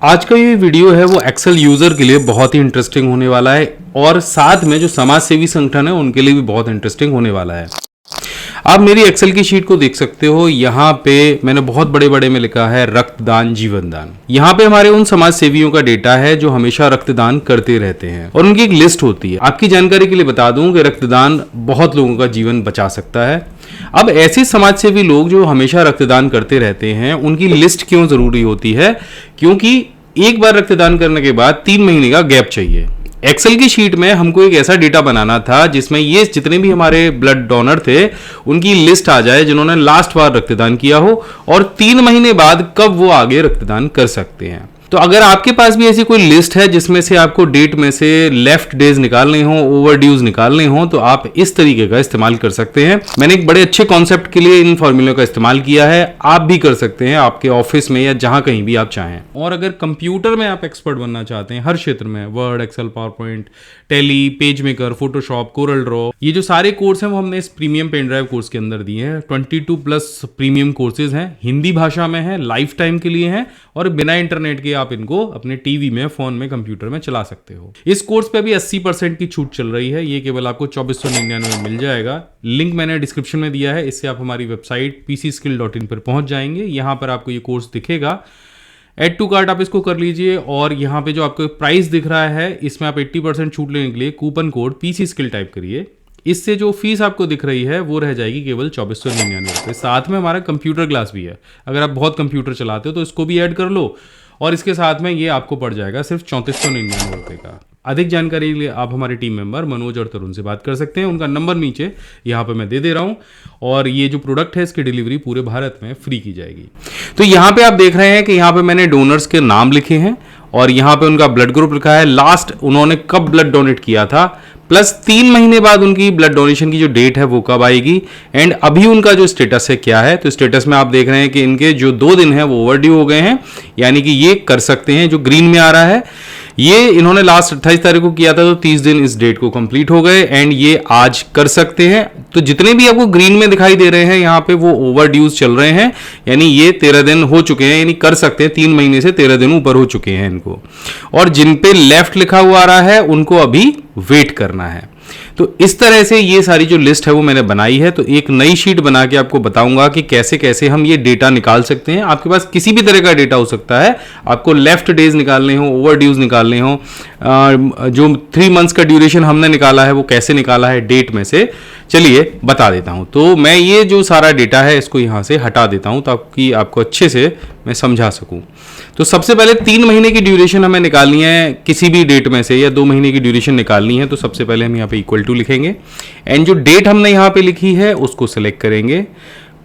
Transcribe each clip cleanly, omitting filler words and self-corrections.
आज का ये वीडियो है वो एक्सेल यूजर के लिए बहुत ही इंटरेस्टिंग होने वाला है और साथ में जो समाज सेवी संगठन है उनके लिए भी बहुत इंटरेस्टिंग होने वाला है। आप मेरी एक्सेल की शीट को देख सकते हो। यहाँ पे मैंने बहुत बड़े बड़े में लिखा है रक्तदान जीवन दान। यहाँ पे हमारे उन समाज सेवियों का डेटा है जो हमेशा रक्तदान करते रहते हैं और उनकी एक लिस्ट होती है। आपकी जानकारी के लिए बता दूं कि रक्तदान बहुत लोगों का जीवन बचा सकता है। अब ऐसे समाज सेवी लोग जो हमेशा रक्तदान करते रहते हैं उनकी लिस्ट क्यों जरूरी होती है? क्योंकि एक बार रक्तदान करने के बाद 3 महीने का गैप चाहिए। एक्सेल की शीट में हमको एक ऐसा डेटा बनाना था जिसमें ये जितने भी हमारे ब्लड डोनर थे उनकी लिस्ट आ जाए जिन्होंने लास्ट बार रक्तदान किया हो और 3 महीने बाद कब वो आगे रक्तदान कर सकते हैं। तो अगर आपके पास भी ऐसी कोई लिस्ट है जिसमें से आपको डेट में से लेफ्ट डेज निकालने हो, ओवर ड्यूज निकालने हो, तो आप इस तरीके का इस्तेमाल कर सकते हैं। मैंने एक बड़े अच्छे कॉन्सेप्ट के लिए इन फॉर्मूलों का इस्तेमाल किया है। आप भी कर सकते हैं आपके ऑफिस में या जहां कहीं भी आप चाहें। और अगर कंप्यूटर में आप एक्सपर्ट बनना चाहते हैं हर क्षेत्र में, Word, Excel, PowerPoint, Tally, PageMaker, Photoshop, CorelDRAW, ये जो सारे कोर्स हैं वो हमने इस प्रीमियम पेन ड्राइव कोर्स के अंदर दिए हैं। 22+ प्रीमियम कोर्सेज हैं, हिंदी भाषा में है, लाइफ टाइम के लिए हैं और बिना इंटरनेट के आप इनको अपने टीवी में, फोन में, कंप्यूटर में चला सकते हो। इस कोर्स पे अभी 80% की छूट चल रही है। ये केवल आपको 2499 में मिल जाएगा। लिंक मैंने डिस्क्रिप्शन में दिया है। इससे आप हमारी वेबसाइट pcskill.in पर पहुंच जाएंगे। यहां पर आपको ये कोर्स दिखेगा। एड टू कार्ट आप इसको कर लीजिए और यहाँ पे जो आपको प्राइस दिख रहा है इसमें आप 80% छूट लेने के लिए कूपन कोड pcskill टाइप करिए। इससे जो फीस आपको दिख रही है वो रह जाएगी केवल 2499 रुपये। साथ में हमारा कंप्यूटर क्लास भी है। अगर आप बहुत कंप्यूटर चलाते हो तो इसको भी ऐड कर लो और इसके साथ में ये आपको पड़ जाएगा सिर्फ 3499 रुपये का। अधिक जानकारी के लिए आप हमारे टीम मेंबर मनोज और तरुण से बात कर सकते हैं। उनका नंबर नीचे यहाँ पे मैं दे दे रहा हूँ और ये जो प्रोडक्ट है इसकी डिलीवरी पूरे भारत में फ्री की जाएगी। तो यहाँ पे आप देख रहे हैं कि यहाँ पे मैंने डोनर्स के नाम लिखे हैं और यहाँ पे उनका ब्लड ग्रुप लिखा है, लास्ट उन्होंने कब ब्लड डोनेट किया था, प्लस 3 महीने बाद उनकी ब्लड डोनेशन की जो डेट है वो कब आएगी एंड अभी उनका जो स्टेटस है क्या है। तो स्टेटस में आप देख रहे हैं कि इनके जो 2 दिन है वो ओवरड्यू हो गए हैं, यानी कि ये कर सकते हैं। जो ग्रीन में आ रहा है ये इन्होंने लास्ट 28 तारीख को किया था तो 30 दिन इस डेट को कंप्लीट हो गए एंड ये आज कर सकते हैं। तो जितने भी आपको ग्रीन में दिखाई दे रहे हैं यहाँ पे वो ओवर ड्यूज चल रहे हैं, यानी ये 13 दिन हो चुके हैं, यानी कर सकते हैं। 3 महीने से 13 दिन ऊपर हो चुके हैं इनको। और जिन पे लेफ्ट लिखा हुआ आ रहा है उनको अभी वेट करना है। तो इस तरह से ये सारी जो लिस्ट है वो मैंने बनाई है। तो एक नई शीट बना के आपको बताऊंगा कि कैसे कैसे हम ये डेटा निकाल सकते हैं। आपके पास किसी भी तरह का डेटा हो सकता है। आपको लेफ्ट डेज निकालने हो, ओवर ड्यूज निकालने हो, जो 3 मंथ्स का ड्यूरेशन हमने निकाला है वो कैसे निकाला है डेट में से, चलिए बता देता हूं। तो मैं ये जो सारा डेटा है इसको यहां से हटा देता हूं ताकि आपको अच्छे से मैं समझा सकूं। तो सबसे पहले 3 महीने की ड्यूरेशन हमें निकालनी है किसी भी डेट में से, या 2 महीने की ड्यूरेशन निकालनी है। तो सबसे पहले हम यहाँ पे इक्वल टू लिखेंगे एंड जो डेट हमने यहाँ पे लिखी है उसको सिलेक्ट करेंगे,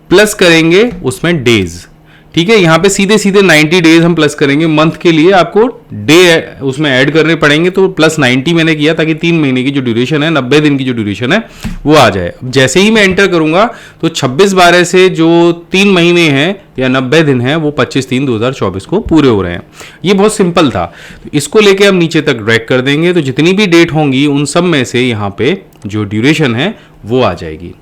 प्लस करेंगे उसमें डेज। ठीक है, यहाँ पे सीधे सीधे 90 डेज हम प्लस करेंगे। मंथ के लिए आपको डे उसमें ऐड करने पड़ेंगे, तो प्लस 90 मैंने किया ताकि 3 महीने की जो ड्यूरेशन है, 90 दिन की जो ड्यूरेशन है वो आ जाए। अब जैसे ही मैं एंटर करूंगा तो 26/12 से जो 3 महीने हैं या 90 दिन है वो 25/3/2024 को पूरे हो रहे हैं। ये बहुत सिंपल था। तो इसको लेके हम नीचे तक ड्रैग कर देंगे तो जितनी भी डेट होंगी उन सब में से यहाँ पे जो ड्यूरेशन है वो आ जाएगी।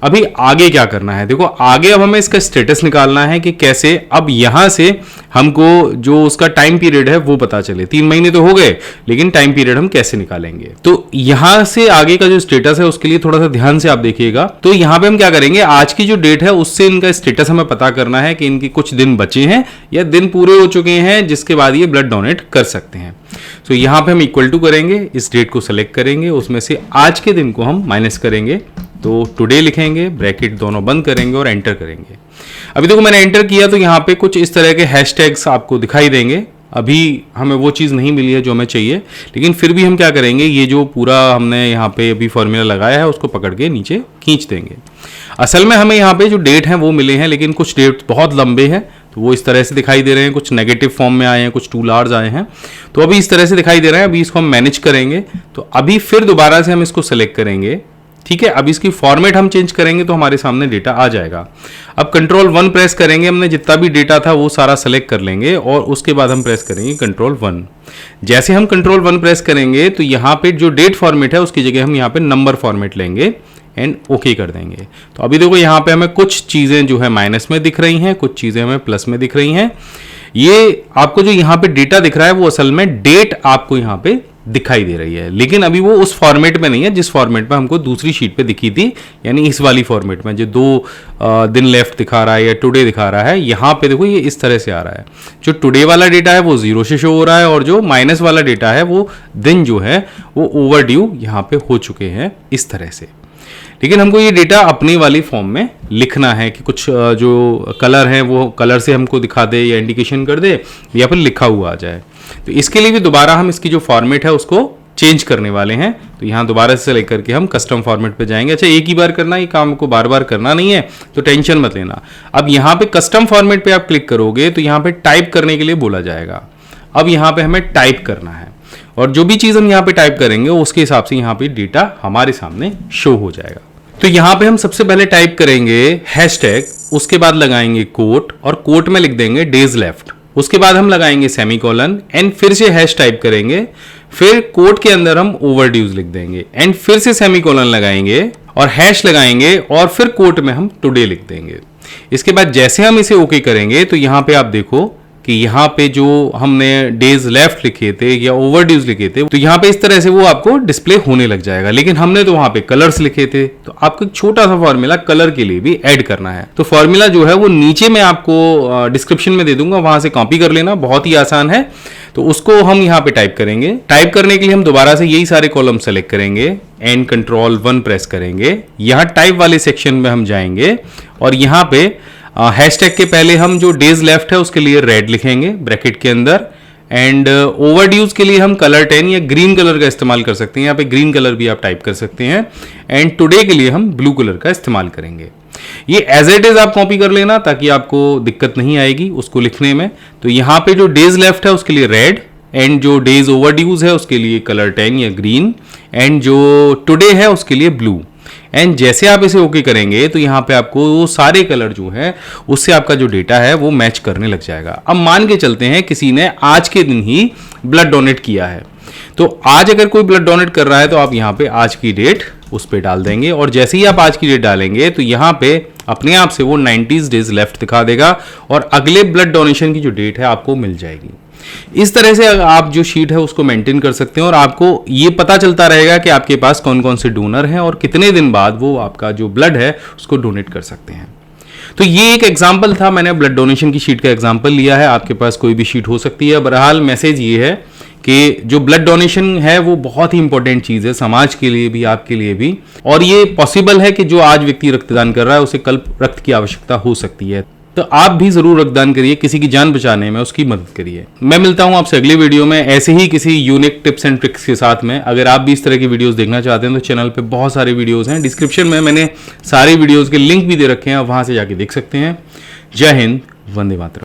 अभी आगे क्या करना है, देखो आगे अब हमें इसका स्टेटस निकालना है कि कैसे अब यहां से हमको जो उसका टाइम पीरियड है वो पता चले। 3 महीने तो हो गए लेकिन टाइम पीरियड हम कैसे निकालेंगे। तो यहां से आगे का जो स्टेटस है उसके लिए थोड़ा सा ध्यान से आप देखिएगा। तो यहां पे हम क्या करेंगे, आज की जो डेट है उससे इनका स्टेटस हमें पता करना है कि इनके कुछ दिन बचे हैं या दिन पूरे हो चुके हैं जिसके बाद ये ब्लड डोनेट कर सकते हैं। तो यहां पे हम इक्वल टू करेंगे, इस डेट को सेलेक्ट करेंगे, उसमें से आज के दिन को हम माइनस करेंगे। तो टुडे लिखेंगे, ब्रैकेट दोनों बंद करेंगे और एंटर करेंगे। अभी देखो मैंने एंटर किया तो यहाँ पे कुछ इस तरह के हैशटैग्स आपको दिखाई देंगे। अभी हमें वो चीज़ नहीं मिली है जो हमें चाहिए, लेकिन फिर भी हम क्या करेंगे, ये जो पूरा हमने यहाँ पे अभी फॉर्मूला लगाया है उसको पकड़ के नीचे खींच देंगे। असल में हमें यहाँ पे जो डेट हैं वो मिले हैं लेकिन कुछ डेट बहुत लंबे हैं तो वो इस तरह से दिखाई दे रहे हैं, कुछ नेगेटिव फॉर्म में आए हैं, कुछ 2 लार्ज आए हैं, तो अभी इस तरह से दिखाई दे रहे हैं। अभी इसको हम मैनेज करेंगे तो अभी फिर दोबारा से हम इसको सेलेक्ट करेंगे। ठीक है, अब इसकी फॉर्मेट हम चेंज करेंगे तो हमारे सामने डेटा आ जाएगा। अब Ctrl+1 प्रेस करेंगे, हमने जितना भी डेटा था वो सारा सेलेक्ट कर लेंगे और उसके बाद हम प्रेस करेंगे Ctrl+1। जैसे हम Ctrl+1 प्रेस करेंगे तो यहाँ पे जो डेट फॉर्मेट है उसकी जगह हम यहाँ पे नंबर फॉर्मेट लेंगे एंड ओके कर देंगे। तो अभी देखो यहाँ पे हमें कुछ चीज़ें जो है माइनस में दिख रही हैं, कुछ चीज़ें हमें प्लस में दिख रही हैं। ये आपको जो यहाँ पे डेटा दिख रहा है वो असल में डेट आपको यहाँ पे दिखाई दे रही है, लेकिन अभी वो उस फॉर्मेट में नहीं है जिस फॉर्मेट में हमको दूसरी शीट पे दिखी थी, यानी इस वाली फॉर्मेट में जो 2 दिन लेफ्ट दिखा रहा है या टुडे दिखा रहा है। यहाँ पे देखो ये इस तरह से आ रहा है, जो टुडे वाला डेटा है वो 0 से शो हो रहा है और जो माइनस वाला डेटा है वो दिन जो है वो ओवर ड्यू यहाँ पे हो चुके हैं इस तरह से। लेकिन हमको ये डेटा अपनी वाली फॉर्म में लिखना है कि कुछ जो कलर है वो कलर से हमको दिखा दे या इंडिकेशन कर दे या फिर लिखा हुआ आ जाए। तो इसके लिए भी दोबारा हम इसकी जो फॉर्मेट है उसको चेंज करने वाले हैं। तो यहाँ दोबारा से लेकर के हम कस्टम फॉर्मेट पे जाएंगे। अच्छा, एक ही बार करना, ये काम को बार बार करना नहीं है, तो टेंशन मत लेना। अब यहाँ पे कस्टम फॉर्मेट पे आप क्लिक करोगे तो यहाँ पे टाइप करने के लिए बोला जाएगा। अब यहाँ पे हमें टाइप करना है और जो भी चीज़ हम यहाँ पे टाइप करेंगे उसके हिसाब से यहाँ पे डेटा हमारे सामने शो हो जाएगा। तो यहाँ पे हम सबसे पहले टाइप करेंगे हैशटैग, उसके बाद लगाएंगे कोट और कोट में लिख देंगे डेज लेफ्ट, उसके बाद हम लगाएंगे सेमीकोलन एंड फिर से हैश टाइप करेंगे, फिर कोट के अंदर हम ओवरड्यूज लिख देंगे एंड फिर से सेमीकोलन लगाएंगे और हैश लगाएंगे और फिर कोट में हम टुडे लिख देंगे। इसके बाद जैसे हम इसे ओके करेंगे तो यहाँ पे आप देखो कि यहाँ पे जो हमने डेज लेफ्ट लिखे थे या ओवरड्यूज लिखे थे तो यहाँ पे इस तरह से वो आपको डिस्प्ले होने लग जाएगा। लेकिन हमने तो वहां पे कलर्स लिखे थे, तो आपको एक छोटा सा फॉर्मूला कलर के लिए भी ऐड करना है। तो फॉर्मूला जो है वो नीचे मैं आपको डिस्क्रिप्शन में दे दूंगा, वहां से कॉपी कर लेना, बहुत ही आसान है। तो उसको हम यहाँ पे टाइप करेंगे। टाइप करने के लिए हम दोबारा से यही सारे कॉलम सेलेक्ट करेंगे एंड Ctrl+1 प्रेस करेंगे। यहाँ टाइप वाले सेक्शन में हम जाएंगे और यहाँ पे हैशटैग के पहले हम जो डेज लेफ्ट है उसके लिए रेड लिखेंगे ब्रैकेट के अंदर एंड ओवरड्यूज के लिए हम कलर 10 या ग्रीन कलर का इस्तेमाल कर सकते हैं, यहाँ पे ग्रीन कलर भी आप टाइप कर सकते हैं एंड टुडे के लिए हम ब्लू कलर का इस्तेमाल करेंगे। ये एज इट इज आप कॉपी कर लेना ताकि आपको दिक्कत नहीं आएगी उसको लिखने में। तो यहाँ पे जो डेज लेफ्ट है उसके लिए रेड एंड जो डेज ओवरड्यूज है उसके लिए कलर 10 या ग्रीन एंड जो टुडे है उसके लिए ब्लू। एंड जैसे आप इसे ओके करेंगे तो यहाँ पे आपको वो सारे कलर जो है उससे आपका जो डेटा है वो मैच करने लग जाएगा। अब मान के चलते हैं किसी ने आज के दिन ही ब्लड डोनेट किया है, तो आज अगर कोई ब्लड डोनेट कर रहा है तो आप यहाँ पे आज की डेट उस पे डाल देंगे और जैसे ही आप आज की डेट डालेंगे तो यहाँ पे अपने आप से वो 90 डेज लेफ्ट दिखा देगा और अगले ब्लड डोनेशन की जो डेट है आपको मिल जाएगी। इस तरह से आप जो शीट है उसको मेंटेन कर सकते हैं और आपको ये पता चलता रहेगा कि आपके पास कौन कौन से डोनर हैं और कितने दिन बाद वो आपका जो ब्लड है उसको डोनेट कर सकते हैं। तो ये एक एग्जांपल था, मैंने ब्लड डोनेशन की शीट का एग्जांपल लिया है। आपके पास कोई भी शीट हो सकती है। बहरहाल मैसेज ये है कि जो ब्लड डोनेशन है वो बहुत ही इंपॉर्टेंट चीज़ है, समाज के लिए भी आपके लिए भी, और ये पॉसिबल है कि जो आज व्यक्ति रक्तदान कर रहा है उसे कल रक्त की आवश्यकता हो सकती है। तो आप भी जरूर रक्तदान करिए, किसी की जान बचाने में उसकी मदद करिए। मैं मिलता हूं आपसे अगली वीडियो में ऐसे ही किसी यूनिक टिप्स एंड ट्रिक्स के साथ में। अगर आप भी इस तरह की वीडियोस देखना चाहते हैं तो चैनल पे बहुत सारे वीडियोस हैं, डिस्क्रिप्शन में मैंने सारे वीडियोस के लिंक भी दे रखे हैं, वहां से जाके देख सकते हैं। जय हिंद, वंदे मातरम।